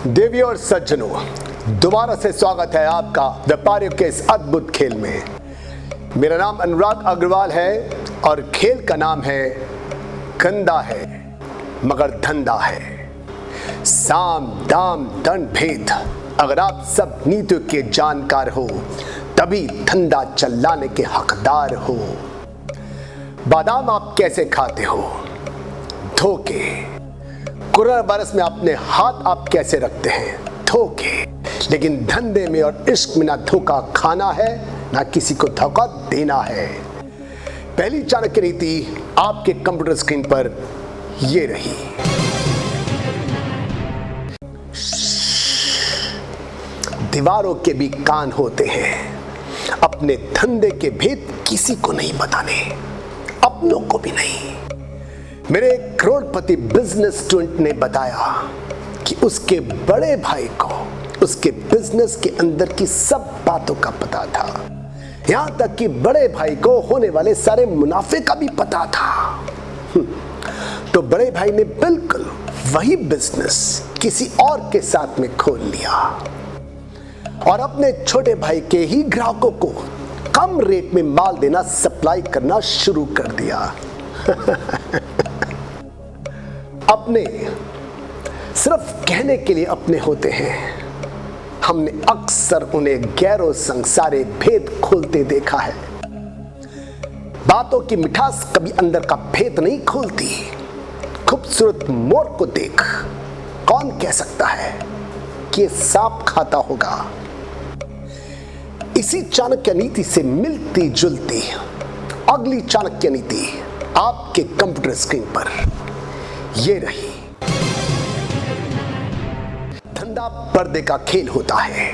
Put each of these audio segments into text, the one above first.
देवियों और सज्जनों, दोबारा से स्वागत है आपका व्यापारियों के इस अद्भुत खेल में। मेरा नाम अनुराग अग्रवाल है और खेल का नाम है गंदा है मगर धंधा है। साम दाम दंड भेद, अगर आप सब नीतियों के जानकार हो तभी धंधा चलाने के हकदार हो। बादाम आप कैसे खाते हो? धोके। कोरोना वायरस में अपने हाथ आप कैसे रखते हैं? धोके। लेकिन धंधे में और इश्क में ना धोखा खाना है ना किसी को धोखा देना है। पहली चाणक्य नीति आपके कंप्यूटर स्क्रीन पर ये रही। दीवारों के भी कान होते हैं, अपने धंधे के भेद किसी को नहीं बताने, अपनों को भी नहीं। मेरे करोड़पति बिजनेस स्टूडेंट ने बताया कि उसके बड़े भाई को उसके बिजनेस के अंदर की सब बातों का पता था, यहां तक कि बड़े भाई को होने वाले सारे मुनाफे का भी पता था। तो बड़े भाई ने बिल्कुल वही बिजनेस किसी और के साथ में खोल लिया और अपने छोटे भाई के ही ग्राहकों को कम रेट में माल देना, सप्लाई करना शुरू कर दिया। अपने सिर्फ कहने के लिए अपने होते हैं। हमने अक्सर उन्हें गैरों संसारे भेद खोलते देखा है। बातों की मिठास कभी अंदर का भेद नहीं खोलती। खूबसूरत मोर को देख, कौन कह सकता है कि सांप खाता होगा? इसी चाणक्य नीति से मिलती जुलती अगली चाणक्य नीति आपके कंप्यूटर स्क्रीन पर ये रही। धंधा पर्दे का खेल होता है।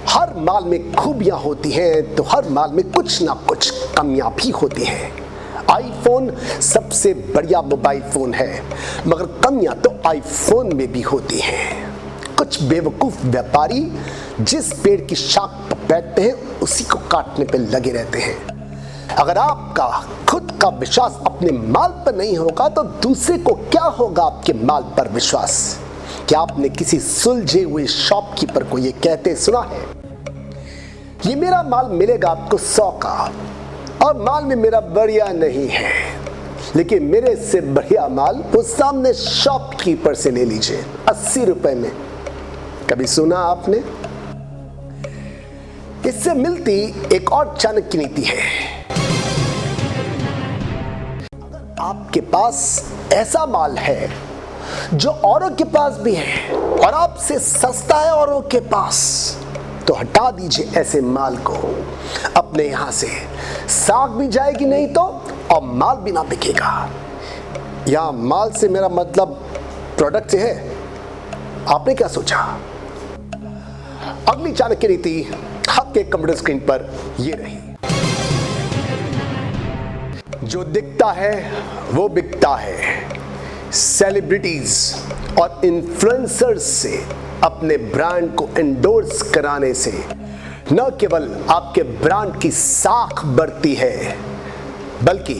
हर माल में खूबियां होती हैं तो हर माल में कुछ ना कुछ कमियां भी होती हैं। आईफोन सबसे बढ़िया मोबाइल फोन है, मगर कमियां तो आईफोन में भी होती हैं। कुछ बेवकूफ व्यापारी जिस पेड़ की शाख पर बैठते हैं उसी को काटने पर लगे रहते हैं। अगर आपका खुद का विश्वास अपने माल पर नहीं होगा तो दूसरे को क्या होगा आपके माल पर विश्वास? क्या आपने किसी सुलझे हुए शॉपकीपर को यह कहते सुना है, ये मेरा माल मिलेगा आपको 100 का और माल में मेरा बढ़िया नहीं है, लेकिन मेरे से बढ़िया माल वो सामने शॉपकीपर से ले लीजिए 80 रुपए में? कभी सुना आपने? इससे मिलती एक और चाणक्य नीति है। आपके पास ऐसा माल है जो औरों के पास भी है और आपसे सस्ता है औरों के पास, तो हटा दीजिए ऐसे माल को अपने यहां से। साख भी जाएगी नहीं तो और माल भी ना बिकेगा। यहां माल से मेरा मतलब प्रोडक्ट से है। आपने क्या सोचा? अगली चाणक्य नीति आपके कंप्यूटर स्क्रीन पर यह रही। जो दिखता है वो बिकता है। सेलिब्रिटीज और इन्फ्लुएंसर्स से अपने ब्रांड को एंडोर्स कराने से न केवल आपके ब्रांड की साख बढ़ती है, बल्कि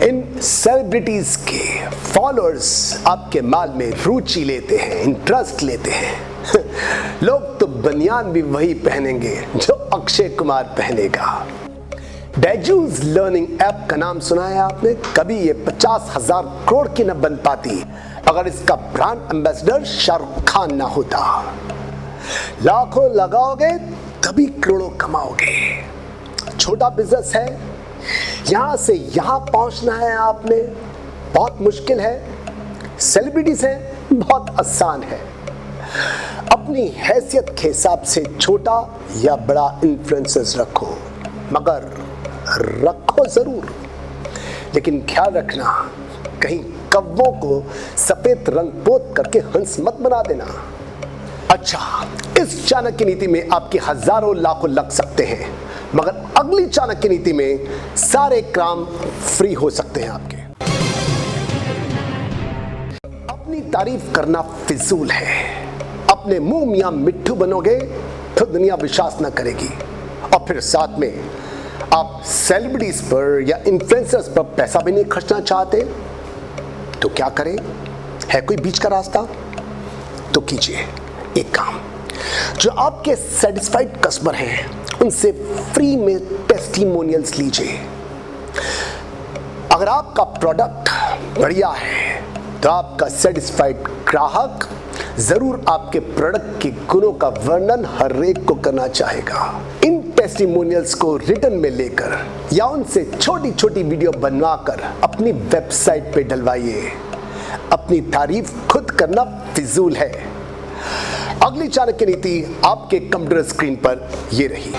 इन सेलिब्रिटीज के फॉलोअर्स आपके माल में रुचि लेते हैं, इंटरेस्ट लेते हैं। लोग तो बनियान भी वही पहनेंगे जो अक्षय कुमार पहनेगा। बैजूस लर्निंग ऐप का नाम सुना है आपने? कभी ये 50,000 करोड़ की न बन पाती अगर इसका ब्रांड एम्बेसडर शाहरुख खान ना होता। लाखों लगाओगे तभी करोड़ों कमाओगे। छोटा बिजनेस है, यहां से यहां पहुंचना है आपने, बहुत मुश्किल है। सेलिब्रिटीज है, बहुत आसान है। अपनी हैसियत के हिसाब से छोटा या बड़ा इन्फ्लुएंसर्स रखो, मगर रखो जरूर, लेकिन ख्याल रखना कहीं कव्वों को सफेद रंग पोत करके हंस मत बना देना। अच्छा, इस चाणक्य नीति में आपके हजारों लाखों लग सकते हैं, मगर अगली चाणक्य नीति में सारे काम फ्री हो सकते हैं आपके। अपनी तारीफ करना फिजूल है। अपने मुंह मियां मिट्ठू बनोगे तो दुनिया विश्वास न करेगी। और फिर साथ में आप सेलिब्रिटीज पर या इन्फ्लुएंसर्स पर पैसा भी नहीं खर्चना चाहते तो क्या करें? है कोई बीच का रास्ता? तो कीजिए। एक काम, जो आपके सेटिस्फाइड कस्टमर हैं उनसे फ्री में टेस्टिमोनियल्स लीजिए। अगर आपका प्रोडक्ट बढ़िया है तो आपका सेटिस्फाइड ग्राहक जरूर आपके प्रोडक्ट के गुणों का वर्णन हर एक को करना चाहेगा। इन टेस्टिमोनियल्स को रिटर्न में लेकर या उनसे छोटी छोटी वीडियो बनवाकर अपनी वेबसाइट पे डलवाइए। अपनी तारीफ खुद करना फिजूल है। अगली चाणक्य नीति आपके कंप्यूटर स्क्रीन पर ये रही।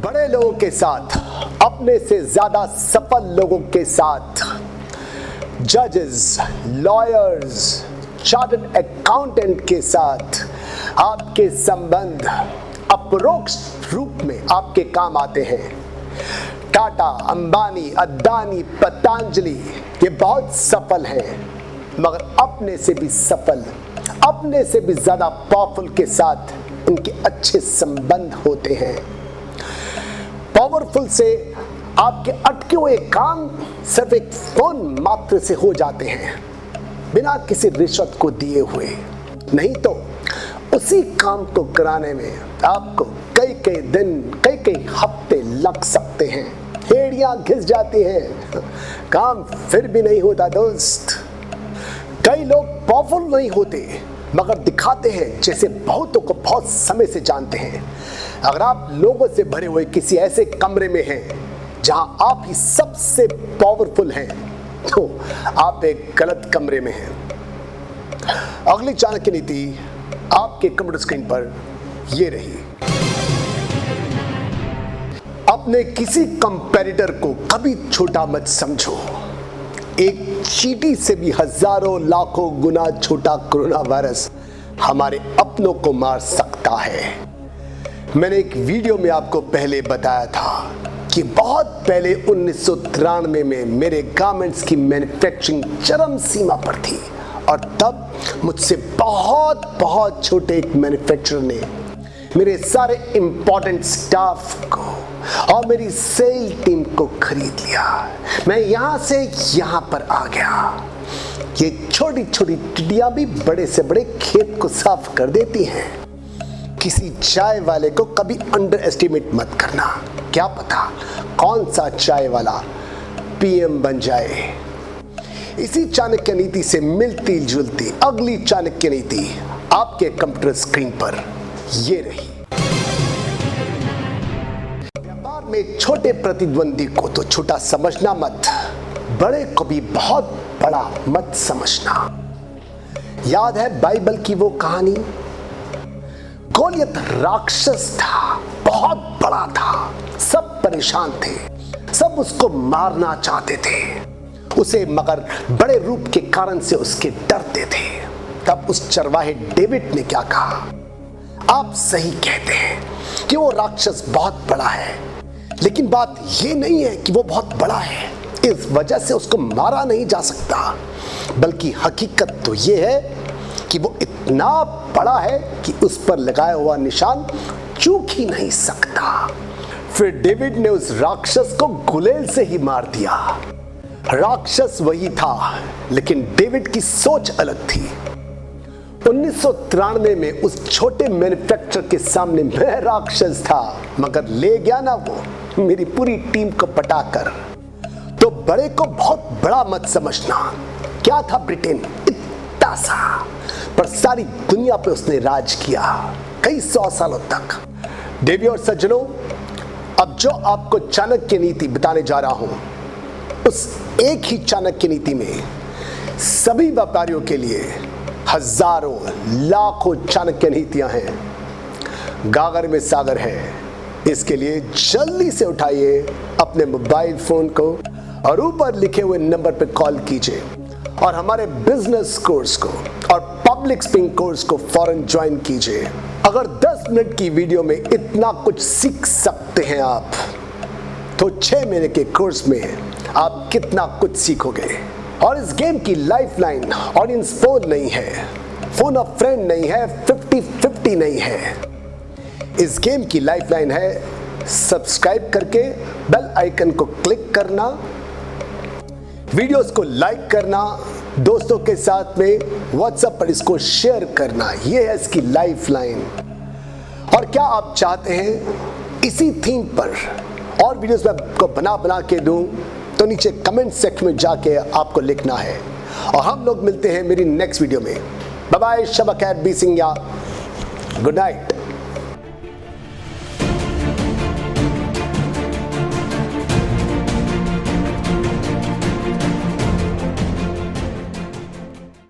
बड़े लोगों के साथ, अपने से ज्यादा सफल लोगों के साथ, जजेस, लॉयर्स, चार्टर्ड अकाउंटेंट के साथ आपके संबंध अपरोक्ष रूप में आपके काम आते हैं। टाटा, अंबानी, अदानी, पतंजलि ये बहुत सफल हैं, मगर अपने से भी सफल, अपने से भी ज्यादा पावरफुल के साथ उनके अच्छे संबंध होते हैं। पावरफुल से आपके अटके हुए काम सिर्फ एक फोन मात्र से हो जाते हैं, बिना किसी रिश्वत को दिए हुए। नहीं तो उसी काम को कराने में आपको कई कई दिन, कई कई हफ्ते लग सकते हैं। हेड़ियां घिस जाती हैं, काम फिर भी नहीं होता दोस्त। कई लोग पावरफुल नहीं होते मगर दिखाते हैं जैसे बहुतों को बहुत समय से जानते हैं। अगर आप लोगों से भरे हुए किसी ऐसे कमरे में हैं जहां आप ही सबसे पावरफुल हैं, तो आप एक गलत कमरे में हैं। अगली चाणक्य नीति आपके कंप्यूटर स्क्रीन पर ये रही। अपने किसी कंपैरेटर को कभी छोटा मत समझो। एक चींटी से भी हजारों लाखों गुना छोटा कोरोना वायरस हमारे अपनों को मार सकता है। मैंने एक वीडियो में आपको पहले बताया था कि बहुत पहले 1993 में मेरे गारमेंट्स की मैन्युफैक्चरिंग चरम सीमा पर थी और तब मुझसे बहुत छोटे एक मैन्युफैक्चरर ने मेरे सारे इंपॉर्टेंट स्टाफ को और मेरी सेल टीम को खरीद लिया। मैं यहां से यहां पर आ गया। ये छोटी छोटी टिड्डियां भी बड़े से बड़े खेत को साफ कर देती हैं। किसी चाय वाले को कभी अंडर एस्टिमेट मत करना। क्या पता कौन सा चाय वाला पीएम बन जाए। इसी चाणक्य नीति से मिलती जुलती अगली चाणक्य नीति आपके कंप्यूटर स्क्रीन पर ये रही। व्यापार में छोटे प्रतिद्वंदी को तो छोटा समझना मत, बड़े को भी बहुत बड़ा मत समझना। याद है बाइबल की वो कहानी? गोलियत राक्षस था, बहुत बड़ा था, सब परेशान थे, सब उसको मारना चाहते थे उसे, मगर बड़े रूप के कारण से उसके डरते थे। तब उस चरवाहे डेविड ने क्या कहा? आप सही कहते हैं कि वो राक्षस बहुत बड़ा है, लेकिन बात ये नहीं है कि वो बहुत बड़ा है इस वजह से उसको मारा नहीं जा सकता, बल्कि हकीकत तो ये है कि वो इतना बड़ा है कि उस पर लगाया हुआ निशान चूक ही नहीं सकता। फिर डेविड ने उस राक्षस को गुलेल से ही मार दिया। राक्षस वही था, लेकिन डेविड की सोच अलग थी। 1993 में उस छोटे मैन्युफैक्चरर के सामने मैं राक्षस था, मगर ले गया ना वो मेरी पूरी टीम को पटाकर। तो बड़े को बहुत बड़ा मत समझना। क्या था ब्रिटेन? इतना सा, पर सारी दुनिया पे उसने राज किया कई 100 सालों तक। देवी और सज्जनों, अब जो आपको चाणक्य नीति बताने जा रहा हूं, उस एक ही चाणक्य नीति में सभी व्यापारियों के लिए हजारों लाखों चाणक्य नीतियां हैं। गागर में सागर है। इसके लिए जल्दी से उठाइए अपने मोबाइल फोन को और ऊपर लिखे हुए नंबर पर कॉल कीजिए और हमारे बिजनेस कोर्स को और पब्लिक स्पीकिंग कोर्स को फौरन ज्वाइन कीजिए। अगर 10 मिनट की वीडियो में इतना कुछ सीख सकते हैं आप, तो 6 महीने के कोर्स में आप कितना कुछ सीखोगे। और इस गेम की लाइफलाइन ऑडियंस पोल नहीं है, फोन अ फ्रेंड नहीं है, 50-50 नहीं है। इस गेम की लाइफलाइन है सब्सक्राइब करके बेल आइकन को क्लिक करना, वीडियोस को लाइक करना दोस्तों के साथ में व्हाट्सएप पर इसको शेयर करना, ये है इसकी लाइफ लाइन। और क्या आप चाहते हैं इसी थीम पर और वीडियोस मैं आपको बना के दूं, तो नीचे कमेंट सेक्शन में जाके आपको लिखना है। और हम लोग मिलते हैं मेरी नेक्स्ट वीडियो में। बाय बाय, शब खैर, बी सिंह, गुड नाइट।